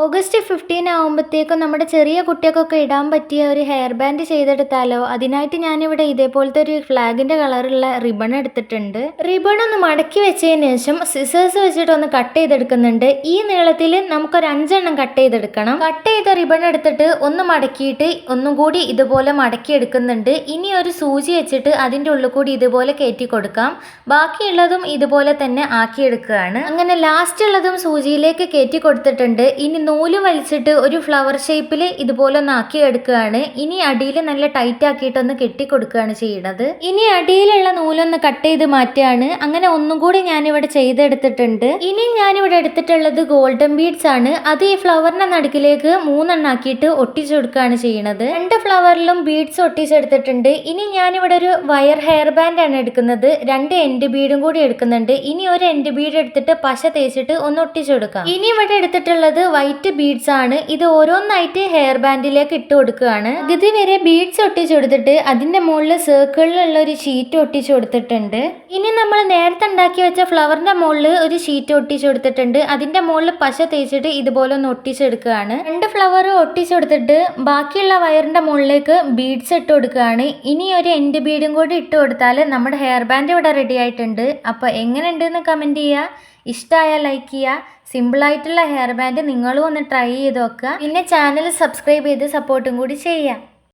August 15 ആകുമ്പോഴത്തേക്കും നമ്മുടെ ചെറിയ കുട്ടികൾക്കൊക്കെ ഇടാൻ പറ്റിയ ഒരു ഹെയർ ബാൻഡ് ചെയ്തെടുത്താലോ. അതിനായിട്ട് ഞാനിവിടെ ഇതേപോലത്തെ ഒരു ഫ്ലാഗിന്റെ കളറുള്ള റിബൺ എടുത്തിട്ടുണ്ട്. റിബൺ ഒന്ന് മടക്കി വെച്ചതിന് ശേഷം സിസേഴ്സ് വെച്ചിട്ട് ഒന്ന് കട്ട് ചെയ്തെടുക്കുന്നുണ്ട്. ഈ നീളത്തിൽ നമുക്കൊരു 5 എണ്ണം കട്ട് ചെയ്തെടുക്കണം. കട്ട് ചെയ്ത റിബൺ എടുത്തിട്ട് ഒന്ന് മടക്കിയിട്ട് ഒന്നും കൂടി ഇതുപോലെ മടക്കി എടുക്കുന്നുണ്ട്. ഇനി ഒരു സൂചി വെച്ചിട്ട് അതിൻ്റെ ഉള്ളിൽ കൂടി ഇതുപോലെ കയറ്റി കൊടുക്കാം. ബാക്കിയുള്ളതും ഇതുപോലെ തന്നെ ആക്കിയെടുക്കുകയാണ്. അങ്ങനെ ലാസ്റ്റ് ഉള്ളതും സൂചിയിലേക്ക് കയറ്റി കൊടുത്തിട്ടുണ്ട്. ഇനി നൂല് വലിച്ചിട്ട് ഒരു ഫ്ലവർ ഷേപ്പിൽ ഇതുപോലെ ഒന്ന് ആക്കി എടുക്കുകയാണ്. ഇനി അടിയിൽ നല്ല ടൈറ്റ് ആക്കിയിട്ടൊന്ന് കെട്ടി കൊടുക്കുകയാണ് ചെയ്യുന്നത്. ഇനി അടിയിലുള്ള നൂലൊന്ന് കട്ട് ചെയ്ത് മാറ്റുകയാണ്. അങ്ങനെ ഒന്നും കൂടി ഞാനിവിടെ ചെയ്തെടുത്തിട്ടുണ്ട്. ഇനി ഞാനിവിടെ എടുത്തിട്ടുള്ളത് ഗോൾഡൻ ബീഡ്സ് ആണ്. അത് ഈ ഫ്ലവറിന്റെ നടുക്കിലേക്ക് 3 എണ്ണം ആക്കിയിട്ട് ഒട്ടിച്ചു കൊടുക്കുകയാണ് ചെയ്യുന്നത്. 2 ഫ്ലവറിലും ബീഡ്സ് ഒട്ടിച്ചെടുത്തിട്ടുണ്ട്. ഇനി ഞാനിവിടെ ഒരു വയർ ഹെയർ ബാൻഡ് ആണ് എടുക്കുന്നത്. 2 എൻഡ് ബീഡും കൂടി എടുക്കുന്നുണ്ട്. ഇനി ഒരു എൻഡ് ബീഡ് എടുത്തിട്ട് പശ തേച്ചിട്ട് ഒന്ന് ഒട്ടിച്ചു കൊടുക്കാം. ഇനി ഇവിടെ എടുത്തിട്ടുള്ളത് വൈറ്റ് ബീഡ്സ് ആണ്. ഇത് ഓരോന്നായിട്ട് ഹെയർ ബാൻഡിലേക്ക് ഇട്ട് കൊടുക്കുകയാണ്. ഇതുവരെ ബീഡ്സ് ഒട്ടിച്ചു കൊടുത്തിട്ട് അതിന്റെ മുകളിൽ സർക്കിളിലുള്ള ഒരു ഷീറ്റ് ഒട്ടിച്ചു കൊടുത്തിട്ടുണ്ട്. ഇനി നമ്മൾ നേരത്തെ ഉണ്ടാക്കി വെച്ച ഫ്ലവറിന്റെ മുകളിൽ ഒരു ഷീറ്റ് ഒട്ടിച്ചു കൊടുത്തിട്ടുണ്ട്. അതിന്റെ മുകളിൽ പശ തേച്ചിട്ട് ഇതുപോലെ ഒന്ന് ഒട്ടിച്ചെടുക്കുകയാണ്. 2 ഫ്ലവർ ഒട്ടിച്ചു കൊടുത്തിട്ട് ബാക്കിയുള്ള വയറിന്റെ മുകളിലേക്ക് ബീഡ്സ് ഇട്ട് കൊടുക്കുകയാണ്. ഇനി ഒരു എൻഡ് ബീഡും കൂടി ഇട്ട് കൊടുത്താൽ നമ്മുടെ ഹെയർ ബാൻഡ് ഇവിടെ റെഡി ആയിട്ടുണ്ട്. അപ്പോൾ എങ്ങനെയുണ്ടെന്ന് കമന്റ് ചെയ്യുക. ഇഷ്ടമായാൽ ലൈക്ക് ചെയ്യുക. സിമ്പിളായിട്ടുള്ള ഹെയർ ബാൻഡ് നിങ്ങളും ഒന്ന് ട്രൈ ചെയ്ത് നോക്കുക. പിന്നെ ചാനൽ സബ്സ്ക്രൈബ് ചെയ്ത് സപ്പോർട്ടും കൂടി ചെയ്യുക.